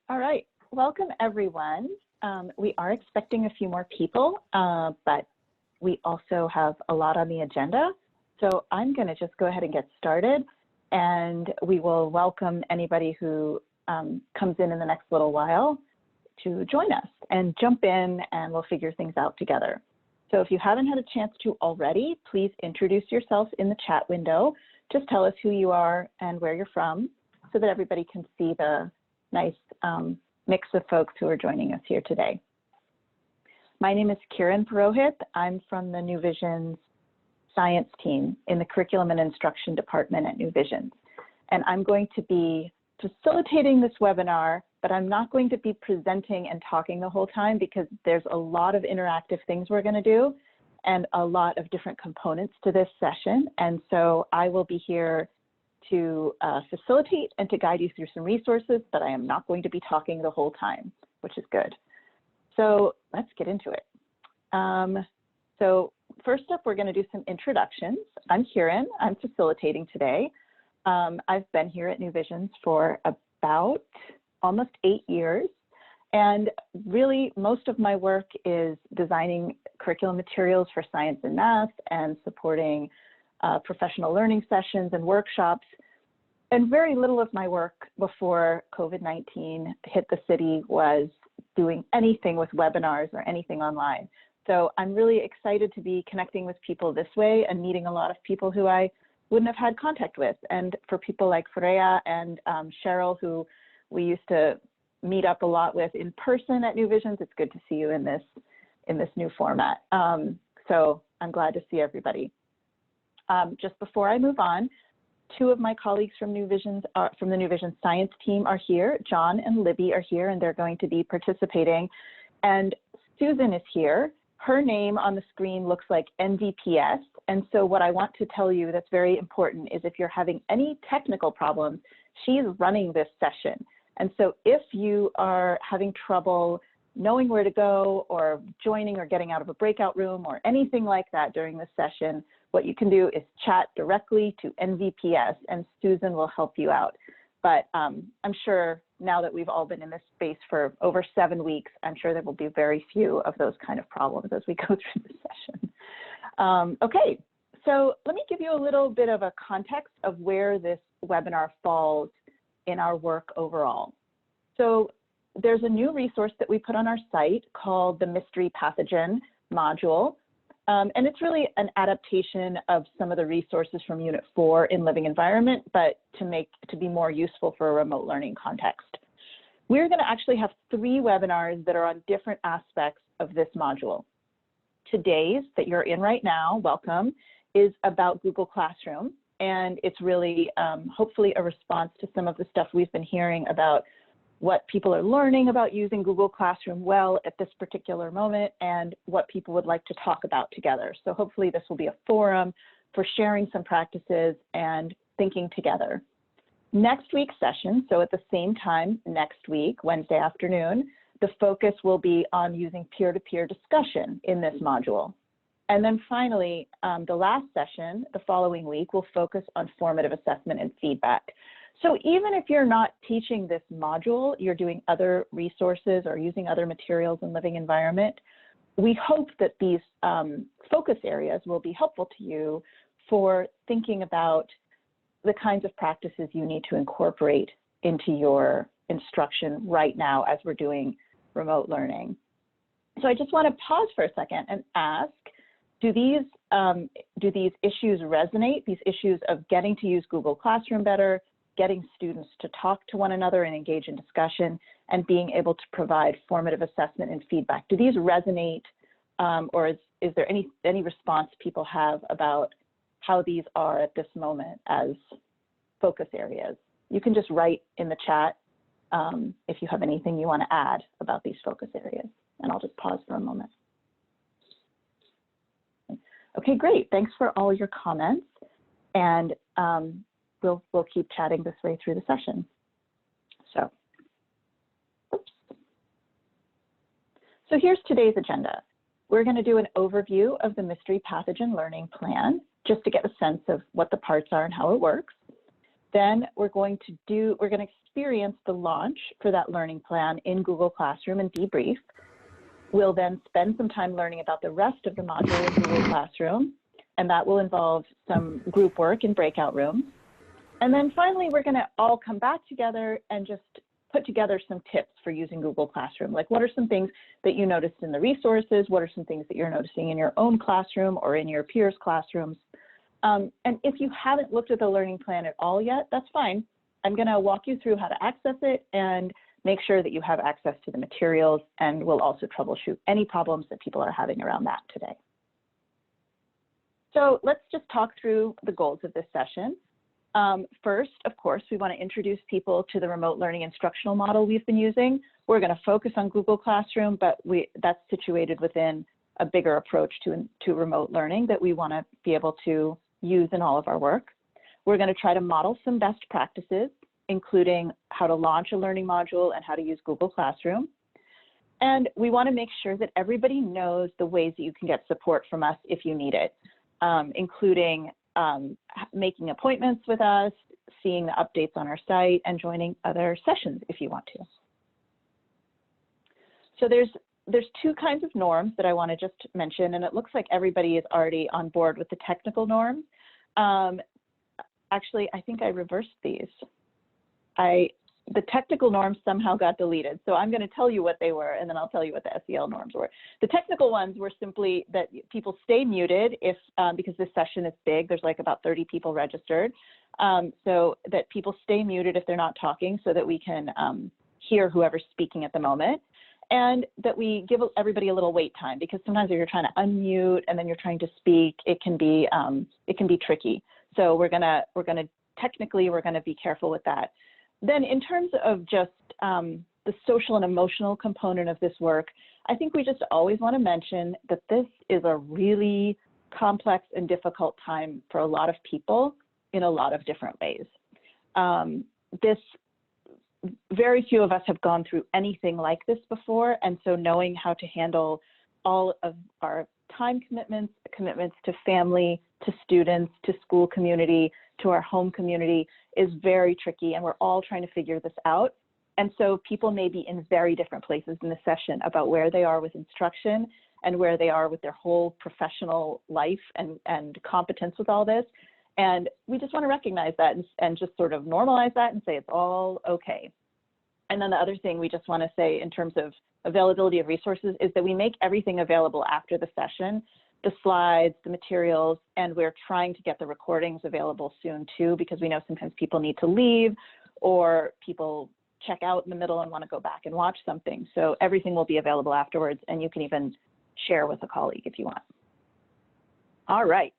All right, welcome everyone. We are expecting a few more people, but we also have a lot on the agenda. So I'm going to just go ahead and get started, and we will welcome anybody who comes in the next little while to join us and jump in, and we'll figure things out together. So if you haven't had a chance to already, please introduce yourself in the chat window. Just tell us who you are and where you're from so that everybody can see the nice mix of folks who are joining us here today. My name is Kiran Purohit. I'm from the New Visions science team in the Curriculum and Instruction Department at New Visions. And I'm going to be facilitating this webinar, but I'm not going to be presenting and talking the whole time because there's a lot of interactive things we're going to do and a lot of different components to this session. And so I will be here to facilitate and to guide you through some resources, but I am not going to be talking the whole time, which is good. So let's get into it. So first up, we're going to do some introductions. I'm Kiran. I'm facilitating today. I've been here at New Visions for about almost 8 years. And really, most of my work is designing curriculum materials for science and math and supporting professional learning sessions and workshops. And very little of my work before COVID-19 hit the city was doing anything with webinars or anything online. So I'm really excited to be connecting with people this way and meeting a lot of people who I wouldn't have had contact with. And for people like Freya and Cheryl, who we used to meet up a lot with in person at New Visions, it's good to see you in this new format. So I'm glad to see everybody. Just before I move on, two of my colleagues from New Visions from the New Visions science team are here. John and Libby are here, and they're going to be participating. And Susan is here. Her name on the screen looks like NVPS. And so what I want to tell you that's very important is if you're having any technical problems, she's running this session. And so if you are having trouble knowing where to go or joining or getting out of a breakout room or anything like that during this session, what you can do is chat directly to NVPS and Susan will help you out. But I'm sure now that we've all been in this space for over 7 weeks, I'm sure there will be very few of those kind of problems as we go through the session. Okay, so let me give you a little bit of a context of where this webinar falls in our work overall. So there's a new resource that we put on our site called the Mystery Pathogen module. And it's really an adaptation of some of the resources from Unit 4 in Living Environment, but to be more useful for a remote learning context. We're going to actually have 3 webinars that are on different aspects of this module. Today's that you're in right now, welcome, is about Google Classroom. And it's really hopefully a response to some of the stuff we've been hearing about what people are learning about using Google Classroom well at this particular moment and what people would like to talk about together. So hopefully this will be a forum for sharing some practices and thinking together. Next week's session, so at the same time next week, Wednesday afternoon, the focus will be on using peer-to-peer discussion in this module. And then finally, the last session, the following week, will focus on formative assessment and feedback. So even if you're not teaching this module, you're doing other resources or using other materials in Living Environment, we hope that these focus areas will be helpful to you for thinking about the kinds of practices you need to incorporate into your instruction right now as we're doing remote learning. So I just want to pause for a second and ask, do these issues resonate, these issues of getting to use Google Classroom better, getting students to talk to one another and engage in discussion, and being able to provide formative assessment and feedback? Do these resonate, or is there any response people have about how these are at this moment as focus areas? You can just write in the chat if you have anything you want to add about these focus areas, and I'll just pause for a moment. Okay, great. Thanks for all your comments, and we'll keep chatting this way through the session. So here's today's agenda. We're going to do an overview of the Mystery Pathogen Learning Plan, just to get a sense of what the parts are and how it works. Then we're going to experience the launch for that learning plan in Google Classroom and debrief. We'll then spend some time learning about the rest of the module in Google Classroom, and that will involve some group work in breakout rooms. And then finally, we're going to all come back together and just put together some tips for using Google Classroom. Like, what are some things that you noticed in the resources? What are some things that you're noticing in your own classroom or in your peers' classrooms? And if you haven't looked at the learning plan at all yet, that's fine. I'm going to walk you through how to access it and make sure that you have access to the materials, and we'll also troubleshoot any problems that people are having around that today. So let's just talk through the goals of this session. First, of course, we want to introduce people to the remote learning instructional model we've been using. We're going to focus on Google Classroom, but that's situated within a bigger approach to remote learning that we want to be able to use in all of our work. We're going to try to model some best practices, including how to launch a learning module and how to use Google Classroom. And we want to make sure that everybody knows the ways that you can get support from us if you need it, including making appointments with us, seeing the updates on our site, and joining other sessions if you want to. So there's two kinds of norms that I want to just mention, and it looks like everybody is already on board with the technical norms. Actually, I think I reversed these. The technical norms somehow got deleted, so I'm going to tell you what they were, and then I'll tell you what the SEL norms were. The technical ones were simply that people stay muted if, because this session is big, there's like about 30 people registered, so that people stay muted if they're not talking so that we can hear whoever's speaking at the moment, and that we give everybody a little wait time, because sometimes if you're trying to unmute and then you're trying to speak, it can be tricky. So we're gonna technically be careful with that. Then in terms of just the social and emotional component of this work, I think we just always want to mention that this is a really complex and difficult time for a lot of people in a lot of different ways. Very few of us have gone through anything like this before, and so knowing how to handle all of our time commitments to family, to students, to school community, to our home community is very tricky, and we're all trying to figure this out. And so people may be in very different places in the session about where they are with instruction and where they are with their whole professional life and competence with all this. And we just want to recognize that and just sort of normalize that and say it's all okay. And then the other thing we just want to say in terms of availability of resources is that we make everything available after the session, the slides, the materials, and we're trying to get the recordings available soon too, because we know sometimes people need to leave or people check out in the middle and want to go back and watch something. So everything will be available afterwards, and you can even share with a colleague if you want. All right,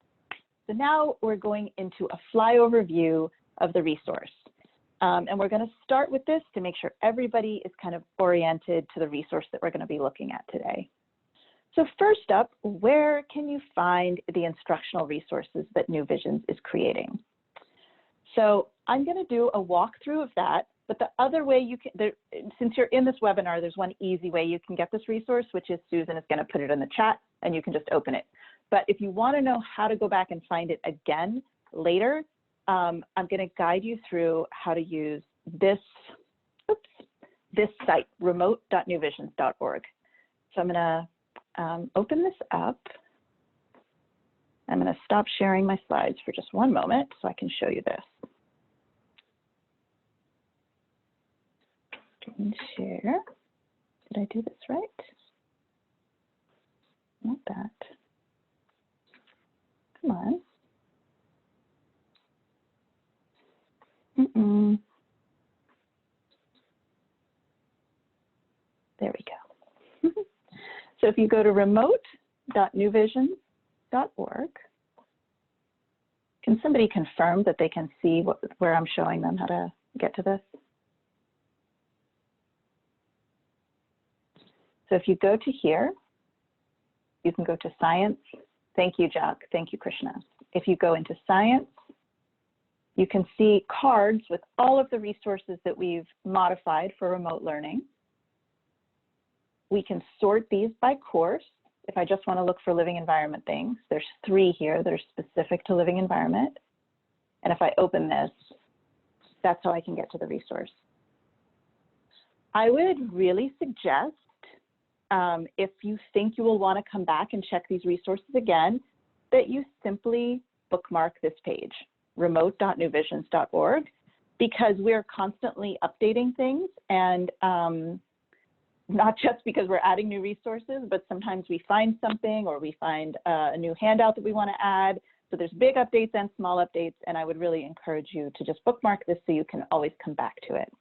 so now we're going into a flyover view of the resource. And we're going to start with this to make sure everybody is kind of oriented to the resource that we're going to be looking at today. So first up, where can you find the instructional resources that New Visions is creating? So I'm going to do a walkthrough of that, but the other way you can, since you're in this webinar, there's one easy way you can get this resource, which is Susan is going to put it in the chat and you can just open it. But if you want to know how to go back and find it again later, I'm going to guide you through how to use this site, remote.newvisions.org. So I'm going to open this up. I'm going to stop sharing my slides for just one moment so I can show you this. Share. Did I do this right? Not that. Come on. There we go. So if you go to remote.newvisions.org, can somebody confirm that they can see where I'm showing them how to get to this? So if you go to here, you can go to Science. Thank you, Jack. Thank you, Krishna. If you go into Science, you can see cards with all of the resources that we've modified for remote learning. We can sort these by course. If I just want to look for living environment things, there's 3 here that are specific to living environment. And if I open this, That's how I can get to the resource. I would really suggest, if you think you will want to come back and check these resources again, that you simply bookmark this page, remote.newvisions.org, because we're constantly updating things, and not just because we're adding new resources, but sometimes we find something or we find a new handout that we want to add. So there's big updates and small updates, and I would really encourage you to just bookmark this so you can always come back to it.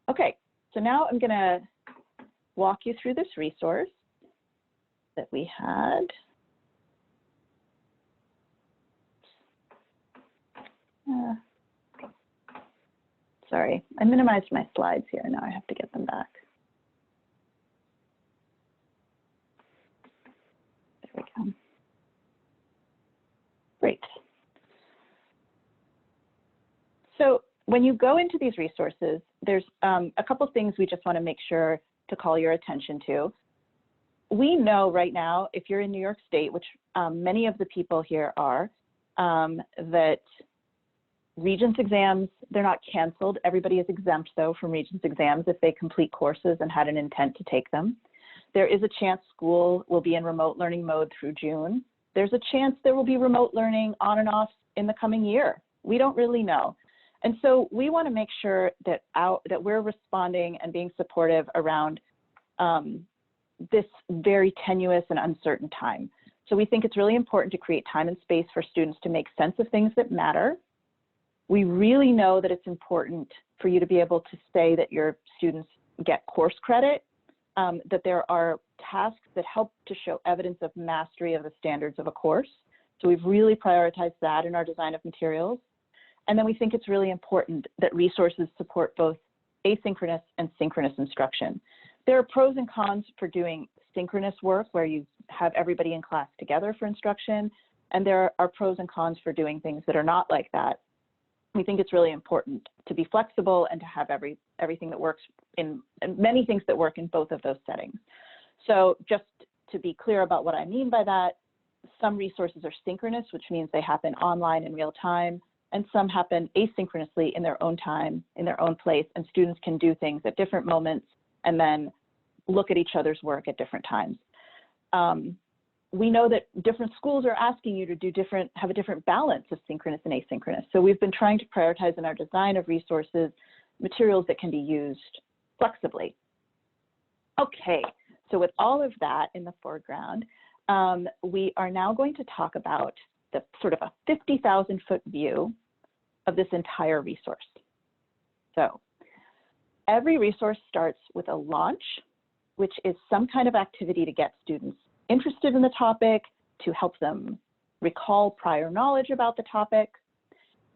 Okay, so now I'm going to walk you through this resource that we had. Sorry, I minimized my slides here. Now I have to get them back. There we go. Great. So when you go into these resources, there's a couple things we just want to make sure to call your attention to. We know right now, if you're in New York State, which many of the people here are, that Regents exams, they're not canceled. Everybody is exempt, though, from Regents exams if they complete courses and had an intent to take them. There is a chance school will be in remote learning mode through June. There's a chance there will be remote learning on and off in the coming year. We don't really know. And so we want to make sure that we're responding and being supportive around this very tenuous and uncertain time. So we think it's really important to create time and space for students to make sense of things that matter. We really know that it's important for you to be able to say that your students get course credit, that there are tasks that help to show evidence of mastery of the standards of a course. So we've really prioritized that in our design of materials. And then we think it's really important that resources support both asynchronous and synchronous instruction. There are pros and cons for doing synchronous work where you have everybody in class together for instruction, and there are pros and cons for doing things that are not like that. We think it's really important to be flexible and to have everything that works and many things that work in both of those settings. So just to be clear about what I mean by that, some resources are synchronous, which means they happen online in real time, and some happen asynchronously in their own time, in their own place, and students can do things at different moments and then look at each other's work at different times. We know that different schools are asking you to have a different balance of synchronous and asynchronous. So we've been trying to prioritize in our design of resources, materials that can be used flexibly. Okay, so with all of that in the foreground, we are now going to talk about the sort of a 50,000-foot view of this entire resource. So every resource starts with a launch, which is some kind of activity to get students interested in the topic, to help them recall prior knowledge about the topic.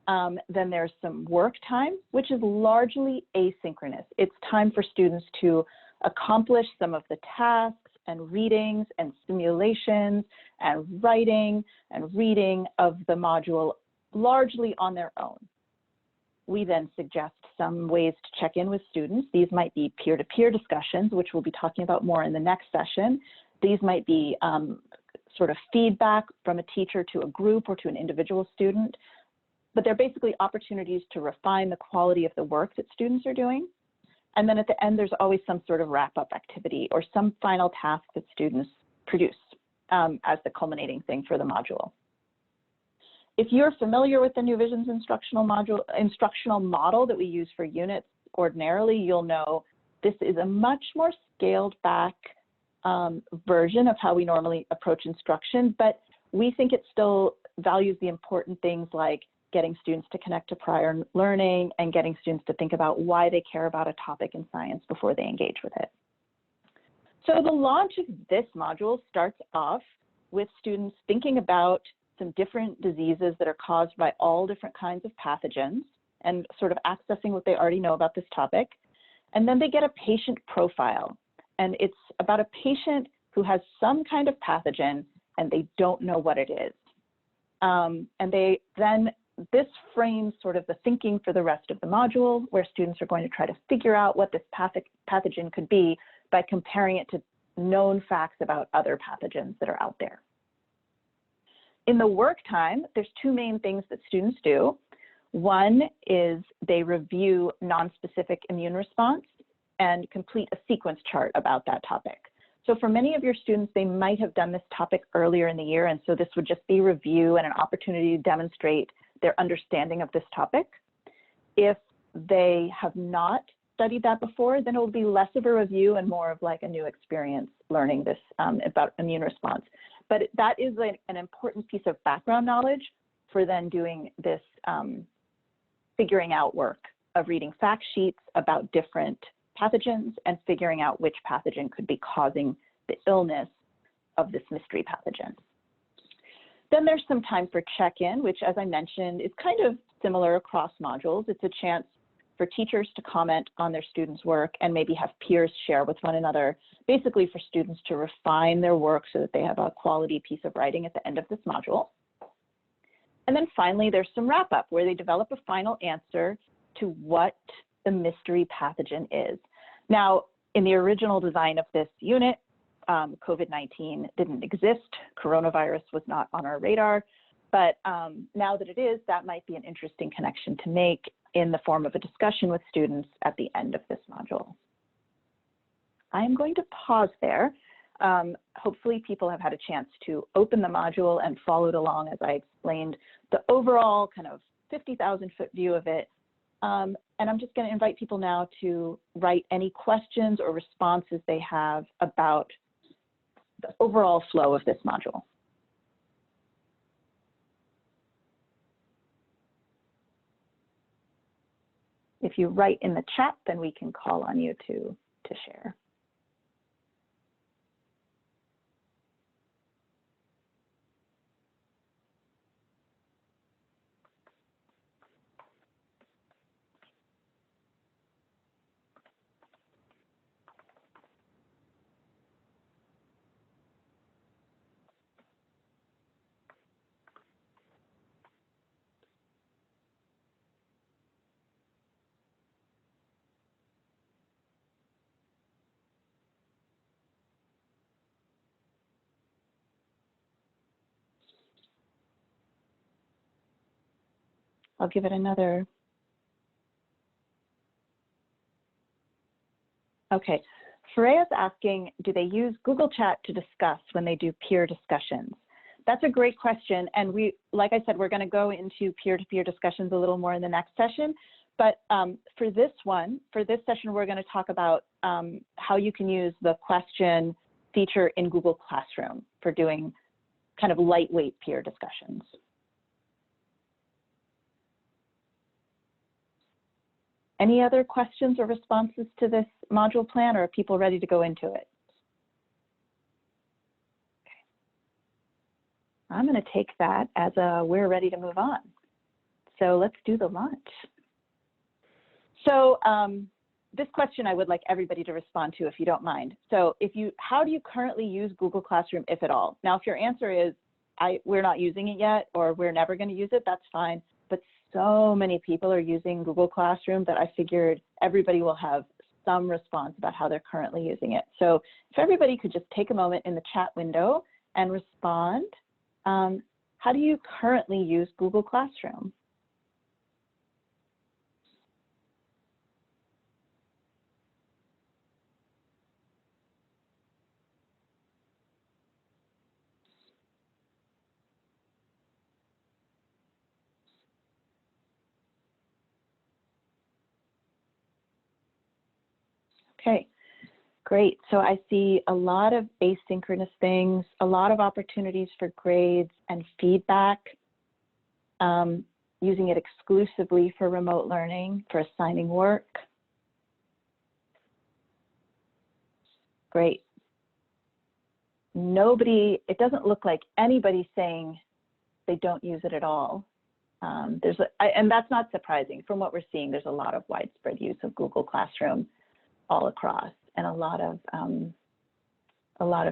Then there's some work time, which is largely asynchronous. It's time for students to accomplish some of the tasks and readings and simulations and writing and reading of the module largely on their own. We then suggest some ways to check in with students. These might be peer-to-peer discussions, which we'll be talking about more in the next session. These might be sort of feedback from a teacher to a group or to an individual student, but they're basically opportunities to refine the quality of the work that students are doing. And then at the end, there's always some sort of wrap-up activity or some final task that students produce as the culminating thing for the module. If you're familiar with the New Visions instructional model that we use for units ordinarily, you'll know this is a much more scaled back version of how we normally approach instruction, but we think it still values the important things like getting students to connect to prior learning and getting students to think about why they care about a topic in science before they engage with it. So the launch of this module starts off with students thinking about some different diseases that are caused by all different kinds of pathogens and sort of accessing what they already know about this topic. And then they get a patient profile. And it's about a patient who has some kind of pathogen and they don't know what it is. This frames sort of the thinking for the rest of the module, where students are going to try to figure out what this pathogen could be by comparing it to known facts about other pathogens that are out there. In the work time, there's two main things that students do. One is they review non-specific immune response and complete a sequence chart about that topic. So for many of your students, they might have done this topic earlier in the year, and so this would just be review and an opportunity to demonstrate their understanding of this topic. If they have not studied that before, then it will be less of a review and more of like a new experience learning this about immune response. But that is like an important piece of background knowledge for then doing this figuring out work of reading fact sheets about different pathogens and figuring out which pathogen could be causing the illness of this mystery pathogen. Then there's some time for check-in, which, as I mentioned, is kind of similar across modules. It's a chance for teachers to comment on their students' work and maybe have peers share with one another, basically for students to refine their work so that they have a quality piece of writing at the end of this module. And then finally, there's some wrap-up where they develop a final answer to what the mystery pathogen is. Now, in the original design of this unit, COVID-19 didn't exist. Coronavirus was not on our radar. But now that it is, that might be an interesting connection to make in the form of a discussion with students at the end of this module. I am going to pause there. Hopefully people have had a chance to open the module and followed along as I explained the overall kind of 50,000-foot view of it. And I'm just going to invite people now to write any questions or responses they have about the overall flow of this module. If you write in the chat, then we can call on you to share. I'll give it another. Okay, Freya's asking, do they use Google Chat to discuss when they do peer discussions? That's a great question. And we, like I said, we're going to go into peer-to-peer discussions a little more in the next session. But for this session, we're going to talk about how you can use the question feature in Google Classroom for doing kind of lightweight peer discussions. Any other questions or responses to this module plan, or are people ready to go into it? Okay. I'm going to take that as a we're ready to move on. So let's do the launch. So this question I would like everybody to respond to if you don't mind. So how do you currently use Google Classroom, if at all? Now, if your answer is we're not using it yet or we're never going to use it, that's fine. But so many people are using Google Classroom that I figured everybody will have some response about how they're currently using it. So if everybody could just take a moment in the chat window and respond, how do you currently use Google Classroom? Okay, great. So I see a lot of asynchronous things, a lot of opportunities for grades and feedback, using it exclusively for remote learning, for assigning work. Great. It doesn't look like anybody saying they don't use it at all. And that's not surprising. From what we're seeing, there's a lot of widespread use of Google Classroom all across, and a lot of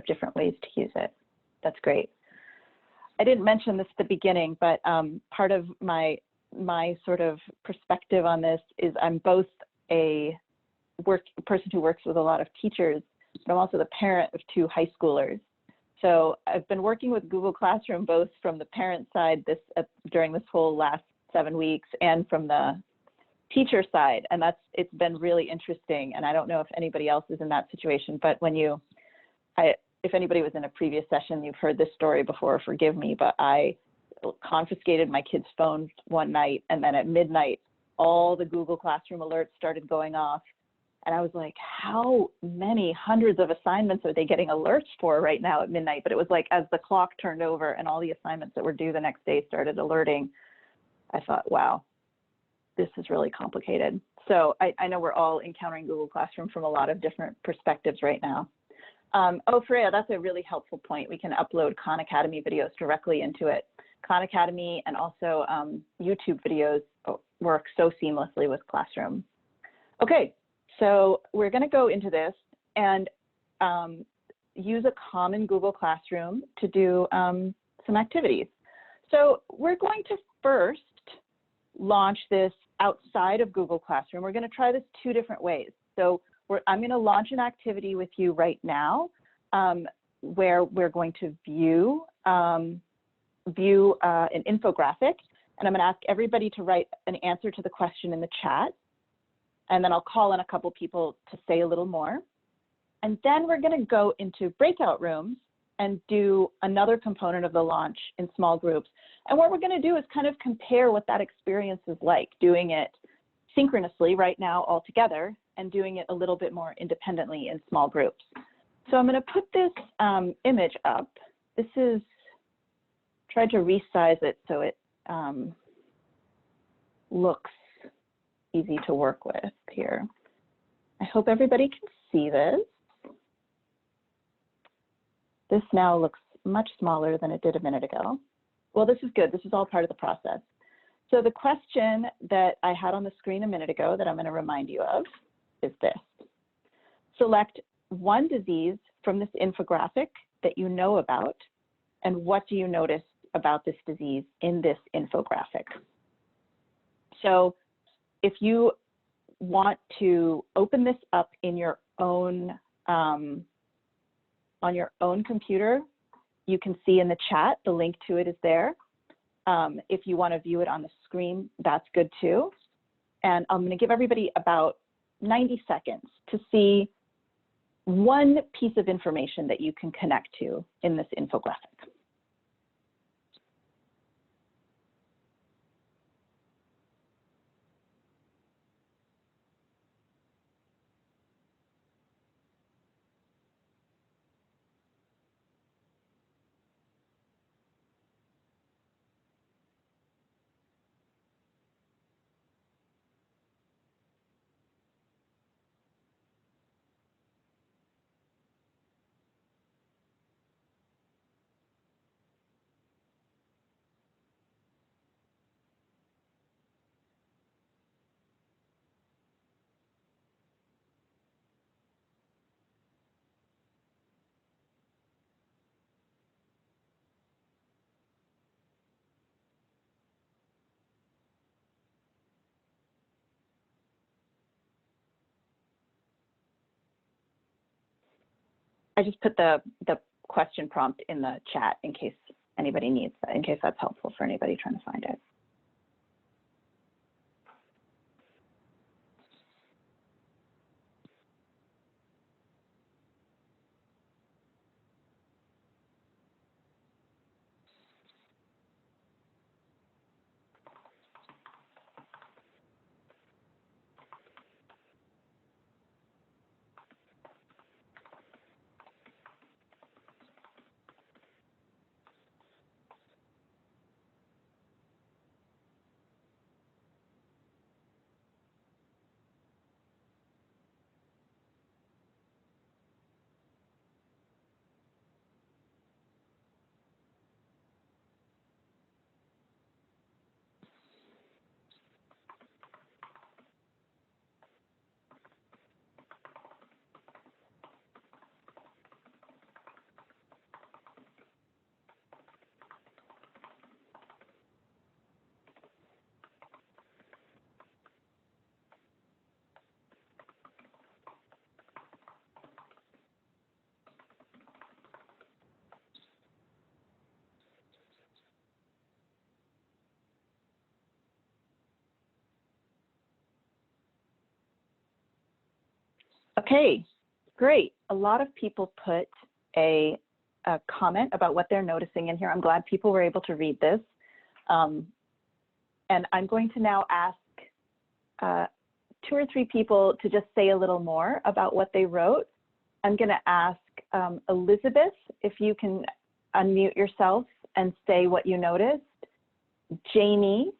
different ways to use it. That's great. I didn't mention this at the beginning, but part of my sort of perspective on this is I'm both a person who works with a lot of teachers, but I'm also the parent of 2 high schoolers. So I've been working with Google Classroom both from the parent side during this whole last 7 weeks, and from the teacher side. And it's been really interesting. And I don't know if anybody else is in that situation, but if anybody was in a previous session, you've heard this story before, forgive me, but I confiscated my kids' phones one night, and then at midnight, all the Google Classroom alerts started going off. And I was like, how many hundreds of assignments are they getting alerts for right now at midnight? But it was like, as the clock turned over and all the assignments that were due the next day started alerting, I thought, wow, this is really complicated. So I know we're all encountering Google Classroom from a lot of different perspectives right now. Oh, Freya, that's a really helpful point. We can upload Khan Academy videos directly into it. Khan Academy and also YouTube videos work so seamlessly with Classroom. Okay, so we're going to go into this and use a common Google Classroom to do some activities. So we're going to first launch this outside of Google Classroom. We're going to try this 2 different ways. So I'm going to launch an activity with you right now where we're going to view an infographic, and I'm going to ask everybody to write an answer to the question in the chat, and then I'll call in a couple people to say a little more. And then we're going to go into breakout rooms and do another component of the launch in small groups. And what we're going to do is kind of compare what that experience is like, doing it synchronously right now all together and doing it a little bit more independently in small groups. So I'm going to put this image up. This is, tried to resize it so it looks easy to work with here. I hope everybody can see this. This now looks much smaller than it did a minute ago. Well, this is good. This is all part of the process. So the question that I had on the screen a minute ago that I'm going to remind you of is this. Select one disease from this infographic that you know about, and what do you notice about this disease in this infographic? So if you want to open this up in your own, on your own computer, you can see in the chat, the link to it is there. If you want to view it on the screen, that's good too. And I'm going to give everybody about 90 seconds to see one piece of information that you can connect to in this infographic. I just put the question prompt in the chat in case anybody needs that, in case that's helpful for anybody trying to find it. Okay, great. A lot of people put a comment about what they're noticing in here. I'm glad people were able to read this. And I'm going to now ask 2 or 3 people to just say a little more about what they wrote. I'm going to ask Elizabeth, if you can unmute yourself and say what you noticed. Jamie,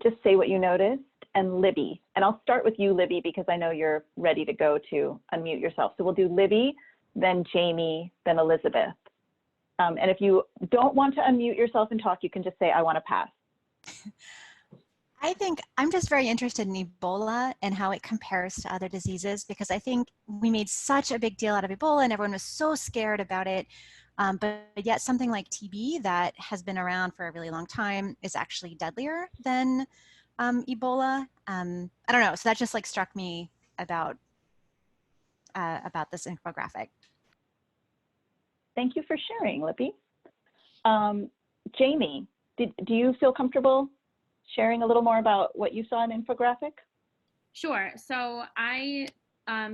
just say what you noticed. And Libby. And I'll start with you, Libby, because I know you're ready to go to unmute yourself. So we'll do Libby, then Jamie, then Elizabeth. And if you don't want to unmute yourself and talk, you can just say, I want to pass. I think I'm just very interested in Ebola and how it compares to other diseases, because I think we made such a big deal out of Ebola and everyone was so scared about it. But yet something like TB that has been around for a really long time is actually deadlier than Ebola. I don't know. So that just like struck me about this infographic. Thank you for sharing, Libby. Jamie, do you feel comfortable sharing a little more about what you saw in the infographic? Sure. So I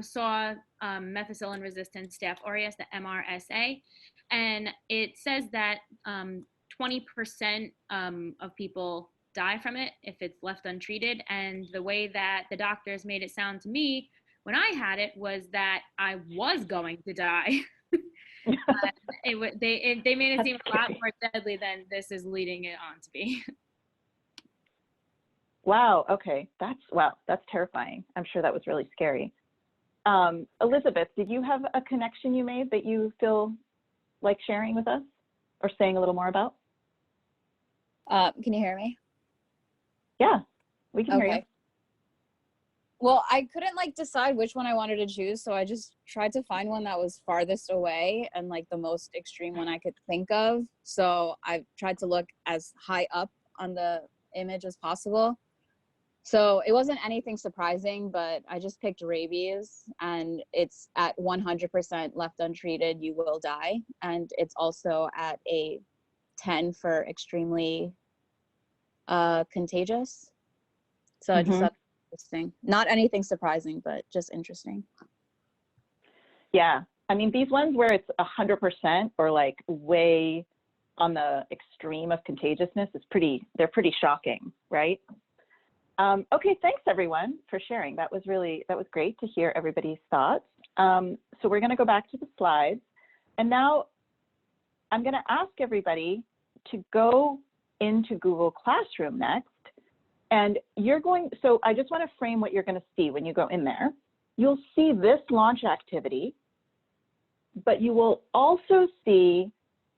saw methicillin-resistant Staph aureus, the MRSA, and it says that 20% of people die from it if it's left untreated. And the way that the doctors made it sound to me when I had it was that I was going to die. They made it seem a lot more deadly than this is leading it on to be. Wow. Okay. That's terrifying. I'm sure that was really scary. Elizabeth, did you have a connection you made that you feel like sharing with us or saying a little more about? Can you hear me? Yeah, we can hear you. Well, I couldn't like decide which one I wanted to choose, so I just tried to find one that was farthest away and like the most extreme one I could think of. So I tried to look as high up on the image as possible. So it wasn't anything surprising, but I just picked rabies, and it's at 100% left untreated, you will die. And it's also at a 10 for extremely contagious. So I just thought interesting. Not anything surprising, but just interesting. Yeah, I mean, these ones where it's 100% or like way on the extreme of contagiousness they're pretty shocking, right? Okay, thanks everyone for sharing. That was great to hear everybody's thoughts. So we're gonna go back to the slides. And now I'm gonna ask everybody to go into Google Classroom next. And so I just wanna frame what you're gonna see when you go in there. You'll see this launch activity, but you will also see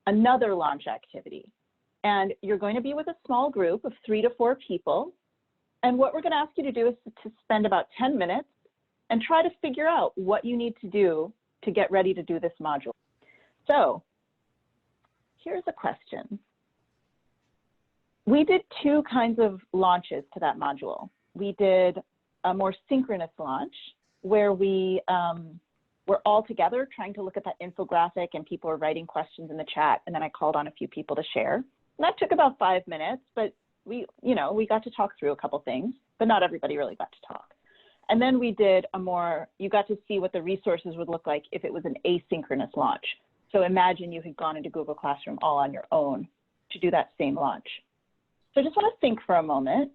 another launch activity. And you're going to be with a small group of 3 to 4 people. And what we're going to ask you to do is to spend about 10 minutes and try to figure out what you need to do to get ready to do this module. So here's a question. We did 2 kinds of launches to that module. We did a more synchronous launch where we were all together trying to look at that infographic and people were writing questions in the chat, and then I called on a few people to share. And that took about 5 minutes, but we got to talk through a couple things, but not everybody really got to talk. And then we did you got to see what the resources would look like if it was an asynchronous launch. So imagine you had gone into Google Classroom all on your own to do that same launch. So I just want to think for a moment.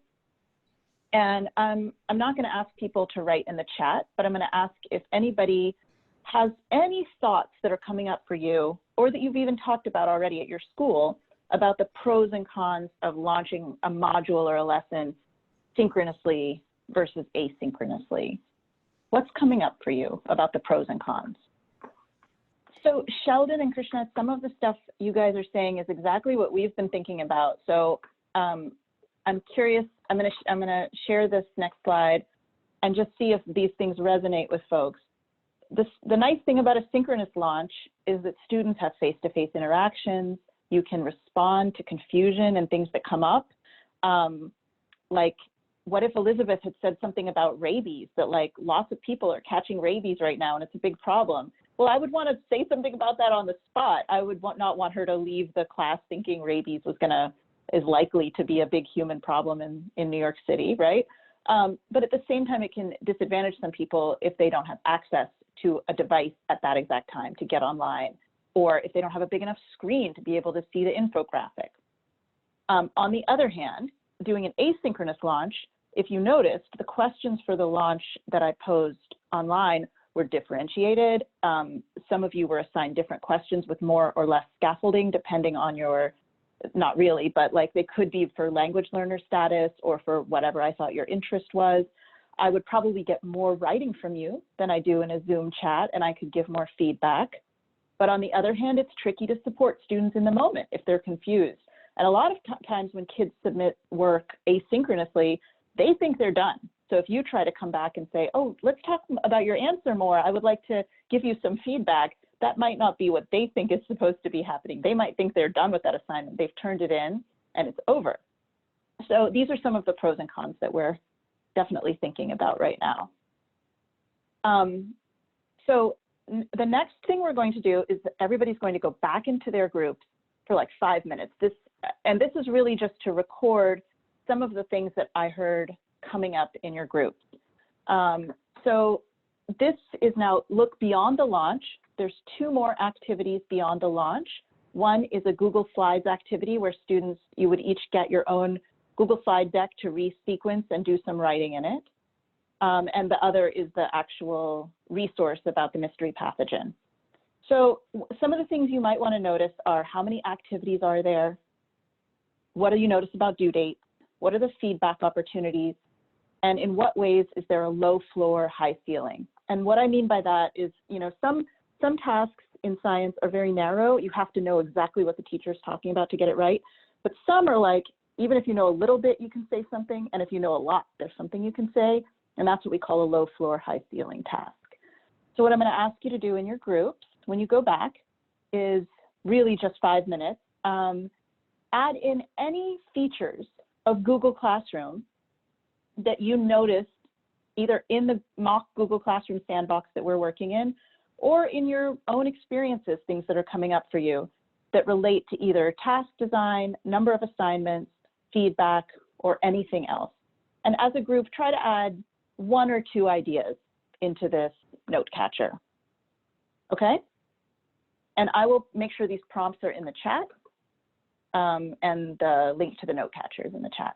And I'm not going to ask people to write in the chat, but I'm going to ask if anybody has any thoughts that are coming up for you, or that you've even talked about already at your school, about the pros and cons of launching a module or a lesson synchronously versus asynchronously. What's coming up for you about the pros and cons? So Sheldon and Krishna, some of the stuff you guys are saying is exactly what we've been thinking about. So I'm curious, I'm gonna share this next slide and just see if these things resonate with folks. The nice thing about a synchronous launch is that students have face-to-face interactions. You can respond to confusion and things that come up. Like, what if Elizabeth had said something about rabies, that like lots of people are catching rabies right now and it's a big problem? Well, I would want to say something about that on the spot. I would not want her to leave the class thinking rabies is likely to be a big human problem in New York City, right? But at the same time, it can disadvantage some people if they don't have access to a device at that exact time to get online, or if they don't have a big enough screen to be able to see the infographic. On the other hand, doing an asynchronous launch, if you noticed, the questions for the launch that I posed online were differentiated. Some of you were assigned different questions with more or less scaffolding depending on your, not really, but like they could be for language learner status or for whatever I thought your interest was. I would probably get more writing from you than I do in a Zoom chat, and I could give more feedback. But on the other hand, it's tricky to support students in the moment if they're confused. And a lot of times when kids submit work asynchronously, they think they're done. So if you try to come back and say, oh, let's talk about your answer more, I would like to give you some feedback, that might not be what they think is supposed to be happening. They might think they're done with that assignment. They've turned it in and it's over. So these are some of the pros and cons that we're definitely thinking about right now. So the next thing we're going to do is that everybody's going to go back into their groups for like 5 minutes. This is really just to record some of the things that I heard coming up in your groups. So this is now look beyond the launch. There's 2 more activities beyond the launch. One is a Google Slides activity where students, you would each get your own Google slide deck to resequence and do some writing in it. And the other is the actual resource about the mystery pathogen. So some of the things you might want to notice are how many activities are there? What do you notice about due dates? What are the feedback opportunities? And in what ways is there a low floor, high ceiling? And what I mean by that is, you know, some tasks in science are very narrow. You have to know exactly what the teacher is talking about to get it right. But some are like, even if you know a little bit, you can say something. And if you know a lot, there's something you can say. And that's what we call a low floor, high ceiling task. So what I'm going to ask you to do in your groups when you go back is really just 5 minutes. Add in any features of Google Classroom that you noticed either in the mock Google Classroom sandbox that we're working in, or in your own experiences, things that are coming up for you that relate to either task design, number of assignments, feedback, or anything else. And as a group, try to add 1 or 2 ideas into this note catcher. Okay? And I will make sure these prompts are in the chat, and the link to the note catcher is in the chat.